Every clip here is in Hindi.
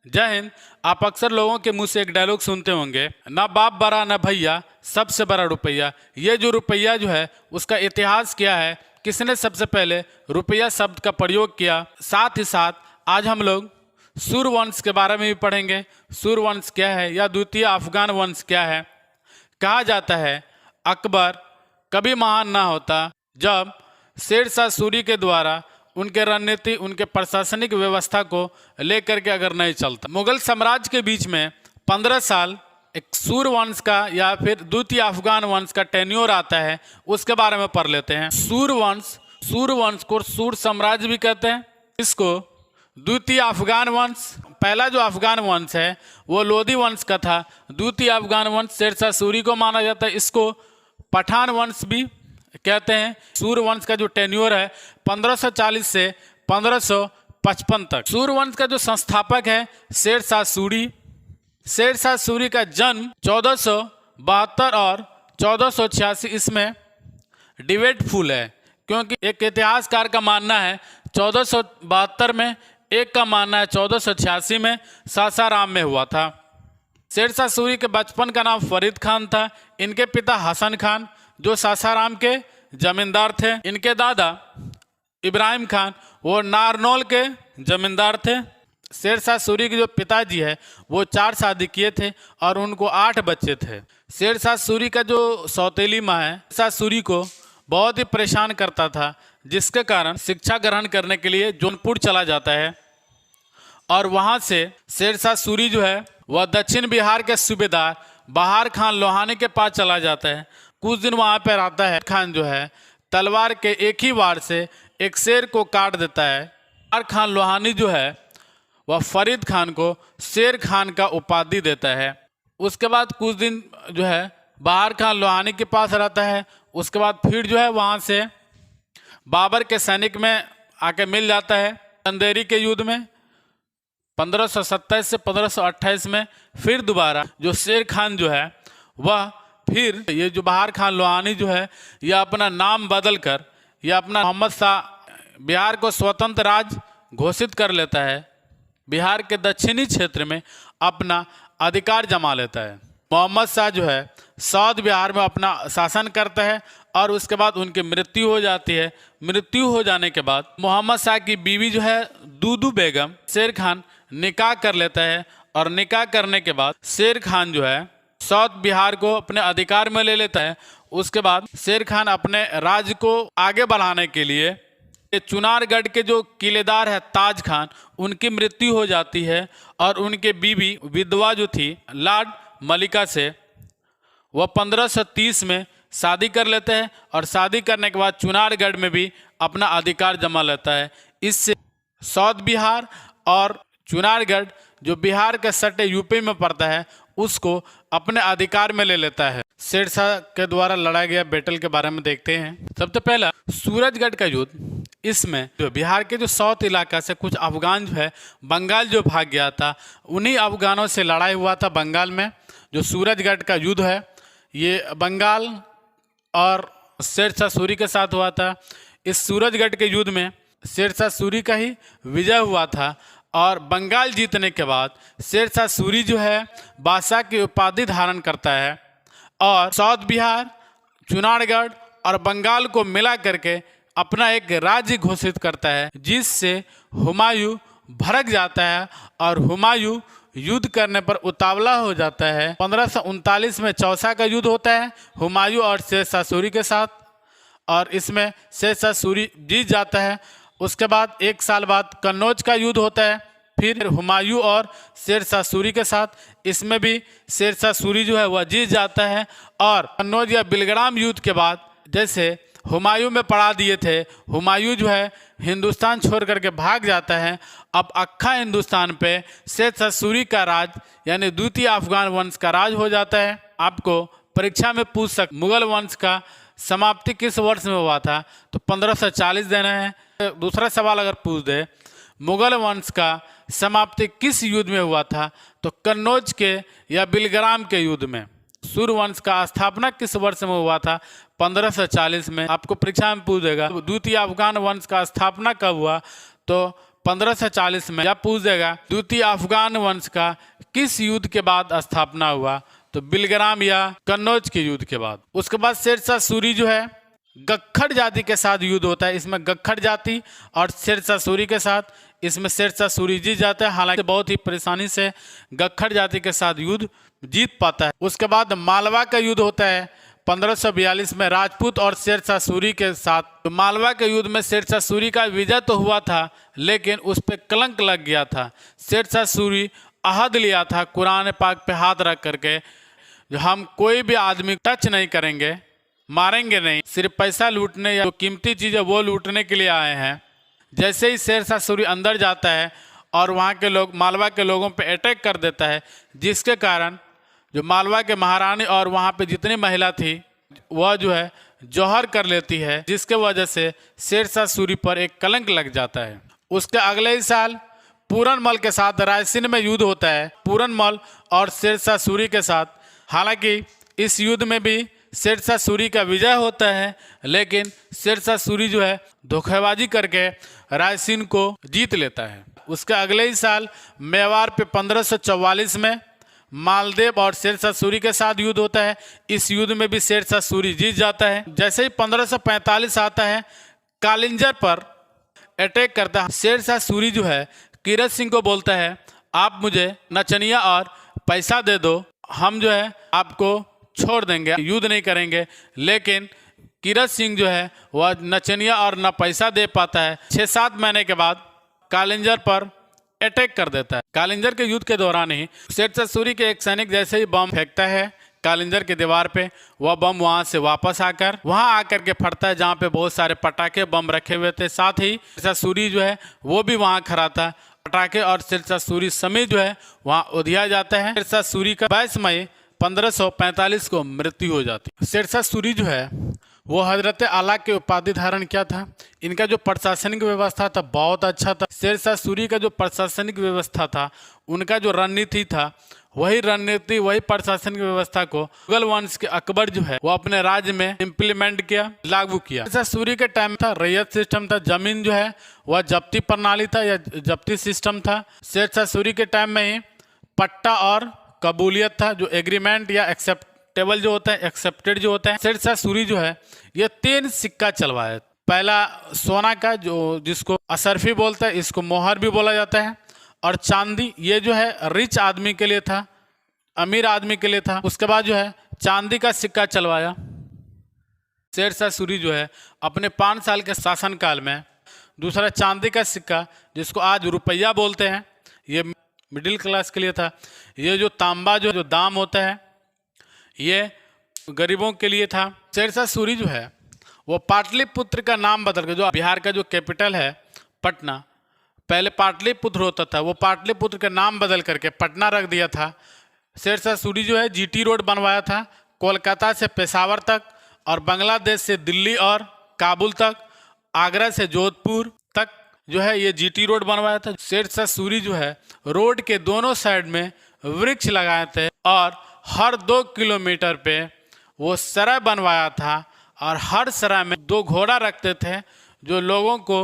जय हिंद। आप अक्सर लोगों के मुंह से एक डायलॉग सुनते होंगे, ना बाप बड़ा ना भैया, सबसे बड़ा रुपया। ये जो रुपया जो है उसका इतिहास क्या है, किसने सबसे पहले रुपया शब्द का प्रयोग किया, साथ ही साथ आज हम लोग सूर्यवंश के बारे में भी पढ़ेंगे। सूर्यवंश क्या है या द्वितीय अफगान वंश क्या है। कहा जाता है अकबर कभी महान ना होता जब शेरशाह सूरी के द्वारा उनके रणनीति, उनके प्रशासनिक व्यवस्था को लेकर के अगर नहीं चलता। मुगल साम्राज्य के बीच में 15 साल एक सूर्यवंश का या फिर द्वितीय अफगान वंश का टेन्योर आता है, उसके बारे में पढ़ लेते हैं। सूर्यवंश को सूर्य साम्राज्य भी कहते हैं। इसको द्वितीय अफगान वंश, पहला जो अफगान वंश है वो लोधी वंश का था। द्वितीय अफगान वंश शेरशाह सूरी को माना जाता है। इसको पठान वंश भी कहते हैं। सूर्यवंश का जो टेन्योर है 1540 से 1555 तक। सूर्यवंश का जो संस्थापक है शेरशाह सूरी। शेरशाह सूरी का जन्म 1472 और 1486 इसमें डिबेटफुल है, क्योंकि एक इतिहासकार का मानना है 1472 में, एक का मानना है 1486 में सासाराम में हुआ था। शेरशाह सूरी के बचपन का नाम फरीद खान था। इनके पिता हसन खान जो सासाराम के जमींदार थे। इनके दादा इब्राहिम खान वो नारनौल के जमींदार थे। शेरशाह सूरी के जो पिताजी है वो 4 शादी किए थे और उनको 8 बच्चे थे। शेरशाह सूरी का जो सौतेली माँ है शेरशाह सूरी को बहुत ही परेशान करता था, जिसके कारण शिक्षा ग्रहण करने के लिए जौनपुर चला जाता है और वहाँ से शेरशाह सूरी जो है वह दक्षिण बिहार के सूबेदार बहार खान लोहानी के पास चला जाता है। कुछ दिन वहाँ पर रहता है। खान जो है तलवार के एक ही वार से एक शेर को काट देता है। बहार खान लोहानी जो है वह फरीद खान को शेर खान का उपाधि देता है। उसके बाद कुछ दिन जो है बहार खान लोहानी के पास रहता है। उसके बाद फिर जो है वहाँ से बाबर के सैनिक में आके मिल जाता है। अंधेरी के युद्ध में 1527 से 1528 में फिर दोबारा जो शेर खान जो है वह फिर ये जो बहार खान लोहानी जो है यह अपना नाम बदल कर यह अपना मोहम्मद शाह बिहार को स्वतंत्र राज्य घोषित कर लेता है। बिहार के दक्षिणी क्षेत्र में अपना अधिकार जमा लेता है। मोहम्मद शाह जो है साउथ बिहार में अपना शासन करता है और उसके बाद उनकी मृत्यु हो जाती है। मृत्यु हो जाने के बाद मोहम्मद शाह की बीवी जो है दूदू बेगम शेर खान निकाह कर लेता है और निकाह करने के बाद शेर खान जो है साउथ बिहार को अपने अधिकार में ले लेता है। उसके बाद शेर खान अपने राज्य को आगे बढ़ाने के लिए चुनारगढ़ के जो किलेदार है ताज खान, उनकी मृत्यु हो जाती है और उनके बीवी विधवा जो थी लॉर्ड मलिका से वह 1530 में शादी कर लेते हैं और शादी करने के बाद चुनारगढ़ में भी अपना अधिकार जमा लेता है। इससे साउथ बिहार और चुनारगढ़ जो बिहार के सटे यूपी में पड़ता है उसको अपने अधिकार में ले लेता है। शेरशाह के द्वारा लड़ा गया बैटल के बारे में देखते हैं। सबसे पहला सूरजगढ़ का युद्ध। इसमें जो बिहार के जो साउथ इलाका से कुछ अफगान जो है बंगाल जो भाग गया था, उन्हीं अफगानों से लड़ाई हुआ था बंगाल में। जो सूरजगढ़ का युद्ध है ये बंगाल और शेरशाह सूरी के साथ हुआ था। इस सूरजगढ़ के युद्ध में शेरशाह सूरी का ही विजय हुआ था और बंगाल जीतने के बाद शेरशाह सूरी जो है बादशाह की उपाधि धारण करता है और साउथ बिहार, चुनारगढ़ और बंगाल को मिला करके अपना एक राज्य घोषित करता है, जिससे हुमायूं भड़क जाता है और हुमायूं युद्ध करने पर उतावला हो जाता है। 1539 में चौसा का युद्ध होता है हुमायूं और शेरशाह सूरी के साथ और इसमें शेरशाह सूरी जीत जाता है। उसके बाद 1 साल बाद कन्नौज का युद्ध होता है, फिर हुमायूं और शेरशाह सूरी के साथ। इसमें भी शेरशाह सूरी जो है वह जीत जाता है और कन्नौज या बिलग्राम युद्ध के बाद जैसे हुमायूं में पड़ा दिए थे, हुमायूं जो है हिंदुस्तान छोड़ करके भाग जाता है। अब अक्खा हिंदुस्तान पे शेरशाह सूरी का राज यानी द्वितीय अफगान वंश का राज हो जाता है। आपको परीक्षा में पूछ सकते मुगल वंश का समाप्ति किस वर्ष में हुआ था, तो 1540 देना है। दूसरा सवाल अगर पूछ दे मुगल वंश का समाप्ति किस युद्ध में हुआ था, तो कन्नौज के या बिलग्राम के युद्ध में। सूर्यवंश का स्थापना किस वर्ष में हुआ था, 1540 में। आपको परीक्षा में पूछ देगा। द्वितीय अफगान वंश का स्थापना कब हुआ, तो 1540 में यह पूछ देगा द्वितीय अफगान वंश का किस युद्ध के बाद स्थापना हुआ, तो बिलग्राम या कन्नौज के युद्ध के बाद। उसके बाद शेरशाह सूरी जो है गक्खड़ जाति के साथ युद्ध होता है, इसमें गक्खड़ जाति और शेरशाह सूरी के साथ, इसमें शेरशाह सूरी जीत जाता है, हालांकि बहुत ही परेशानी से गक्खड़ जाति के साथ युद्ध जीत पाता है। उसके बाद मालवा का युद्ध होता है 1542 में राजपूत और शेरशाह सूरी के साथ। तो मालवा के युद्ध में शेरशाह सूरी का विजय तो हुआ था, लेकिन उस पर कलंक लग गया था। शेरशाह सूरी अहद लिया था कुरान पाक पे हाथ रख करके, जो हम कोई भी आदमी टच नहीं करेंगे, मारेंगे नहीं, सिर्फ पैसा लूटने या जो कीमती चीज़ है वो लूटने के लिए आए हैं। जैसे ही शेरशाह सूरी अंदर जाता है और वहाँ के लोग मालवा के लोगों पे अटैक कर देता है, जिसके कारण जो मालवा के महारानी और वहाँ पे जितनी महिला थी वह जो है जौहर कर लेती है, जिसके वजह से शेरशाह सूरी पर एक कलंक लग जाता है। उसके अगले ही साल पूरनमल के साथ रायसीन में युद्ध होता है, पूरनमल और शेरशाह सूरी के साथ। हालांकि इस युद्ध में भी शेरशाह सूरी का विजय होता है, लेकिन शेरशाह सूरी जो है धोखेबाजी करके रायसीन को जीत लेता है। उसके अगले ही साल मेवाड़ पे 1544 में मालदेव और शेरशाह सूरी के साथ युद्ध होता है। इस युद्ध में भी शेरशाह सूरी जीत जाता है। जैसे ही 1545 आता है, कालिंजर पर अटैक करता है। शेरशाह सूरी जो है कीरत सिंह को बोलता है आप मुझे नचनिया और पैसा दे दो, हम जो है आपको छोड़ देंगे, युद्ध नहीं करेंगे। लेकिन कीरत सिंह जो है वह नचनिया और न पैसा दे पाता है। 6-7 महीने के बाद कालिंजर पर अटैक कर देता है। कालिंजर के युद्ध के दौरान ही शेरशाह सूरी के एक सैनिक जैसे ही बम फेंकता है कालिंजर की दीवार पे, वह बम वहां से वापस आकर वहां आकर के फटता है जहां पे बहुत सारे पटाखे बम रखे हुए थे। साथ ही शेरशाह सूरी जो है वो भी वहां खड़ा था। पटाखे और शेरशाह सूरी समेत जो है वहां उधिया जाता है। शेरशाह सूरी का 22 मई 1545 को मृत्यु हो जाती है। शेरशाह सूरी जो है वो हजरत आला के उपाधि धारण किया था। इनका जो प्रशासनिक व्यवस्था था बहुत अच्छा था। शेरशाह सूरी का जो प्रशासनिक व्यवस्था था, उनका जो रणनीति था, वही रणनीति वही प्रशासनिक व्यवस्था को मुगल वंश के अकबर जो है वो अपने राज्य में इम्प्लीमेंट किया, लागू किया। शेरशाह सूरी के टाइम था रैयत सिस्टम था, जमीन जो है वह जब्ती प्रणाली था या जब्ती सिस्टम था। शेरशाह सूरी के टाइम में ही पट्टा और कबूलियत था, जो एग्रीमेंट या एक्सेप्टेबल जो होता है, एक्सेप्टेड जो होता है। शेरशाह सूरी जो है ये 3 सिक्का चलवाया। पहला सोना का, जो जिसको असरफी बोलता है, इसको मोहर भी बोला जाता है, और चांदी, ये जो है रिच आदमी के लिए था, अमीर आदमी के लिए था। उसके बाद जो है चांदी का सिक्का चलवाया। शेरशाह सूरी जो है अपने 5 साल के शासनकाल में दूसरा चांदी का सिक्का, जिसको आज रुपया बोलते हैं, ये मिडिल क्लास के लिए था। ये जो तांबा जो दाम होता है ये गरीबों के लिए था। शेरशाह सूरी जो है वो पाटलिपुत्र का नाम बदल के, जो बिहार का जो कैपिटल है पटना, पहले पाटलिपुत्र होता था, वो पाटलिपुत्र का नाम बदल करके पटना रख दिया था। शेरशाह सूरी जो है जीटी रोड बनवाया था, कोलकाता से पेशावर तक और बांग्लादेश से दिल्ली और काबुल तक, आगरा से जोधपुर तक जो है ये जीटी रोड बनवाया था। शेरशाह सूरी जो है रोड के दोनों साइड में वृक्ष लगाए थे और हर 2 किलोमीटर पे वो सराय बनवाया था, और हर सराय में 2 घोड़ा रखते थे जो लोगों को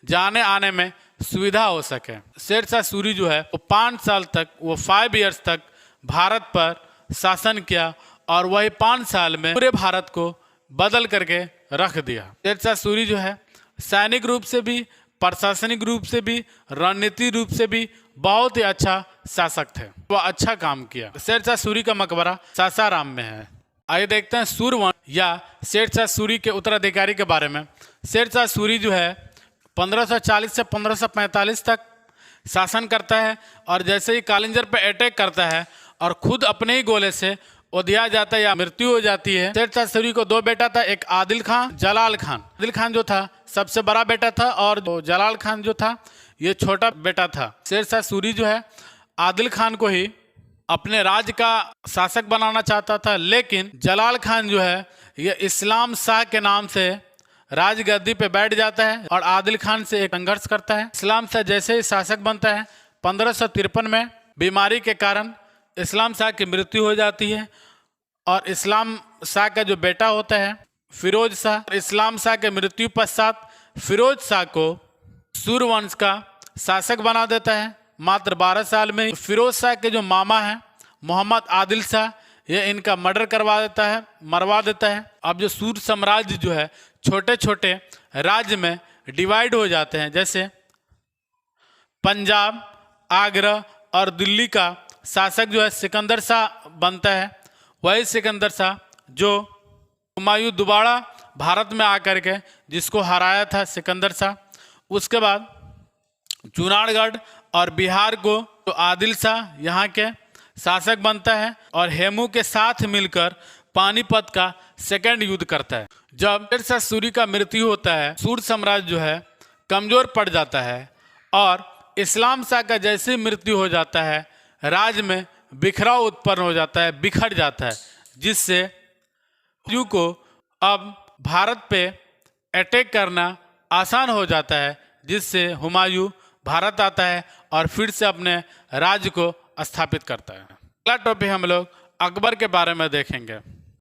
जाने आने में सुविधा हो सके। शेरशाह सूरी जो है वो 5 साल तक, वो 5 इयर्स तक भारत पर शासन किया, और वही 5 साल में पूरे भारत को बदल करके रख दिया। शेरशाह सूरी जो है सैनिक रूप से भी, प्रशासनिक रूप से भी, रणनीति रूप से भी बहुत ही अच्छा शासक थे, वो अच्छा काम किया। शेरशाह सूरी का मकबरा सासाराम में है। आइए देखते हैं सूरवंश या शेरशाह सूरी के उत्तराधिकारी के बारे में। शेरशाह सूरी जो है 1540 से 1545 तक शासन करता है, और जैसे ही कालिंजर पर अटैक करता है और खुद अपने ही गोले से उधिया जाता है या मृत्यु हो जाती है। शेरशाह सूरी को 2 बेटा था, एक आदिल खान, जलाल खान। आदिल खान जो था सबसे बड़ा बेटा था, और जलाल खान जो था ये छोटा बेटा था। शेरशाह सूरी जो है आदिल खान को ही अपने राज्य का शासक बनाना चाहता था, लेकिन जलाल खान जो है ये इस्लाम शाह के नाम से राजगद्दी पे बैठ जाता है और आदिल खान से एक संघर्ष करता है। इस्लाम शाह जैसे ही शासक बनता है 1553 में बीमारी के कारण इस्लाम शाह की मृत्यु हो जाती है, और इस्लाम शाह का जो बेटा होता है फिरोज शाह, इस्लाम शाह के मृत्यु पश्चात फिरोज शाह को सूरवंश का शासक बना देता है मात्र 12 साल में। फिरोज शाह के जो मामा हैं मोहम्मद आदिल शाह, ये इनका मर्डर मरवा देता है। अब जो सूर साम्राज्य जो है छोटे छोटे राज्य में डिवाइड हो जाते हैं, जैसे पंजाब, आगरा और दिल्ली का शासक जो है सिकंदर शाह बनता है। वही सिकंदर शाह जो हुमायूं दोबारा भारत में आकर के जिसको हराया था सिकंदर शाह। उसके बाद चूनारगढ़ और बिहार को तो आदिल शाह यहाँ के शासक बनता है और हेमू के साथ मिलकर पानीपत का सेकंड युद्ध करता है। जब शेर शाह सूरी का मृत्यु होता है, सूर साम्राज्य जो है कमजोर पड़ जाता है और इस्लाम शाह का जैसे मृत्यु हो जाता है, राज्य में बिखराव उत्पन्न हो जाता है, बिखर जाता है, जिससे हुमायूं को अब भारत पे अटैक करना आसान हो जाता है, जिससे हुमायूं भारत आता है और फिर से अपने राज्य को स्थापित करता है। अगला टॉपिक हम लोग अकबर के बारे में देखेंगे।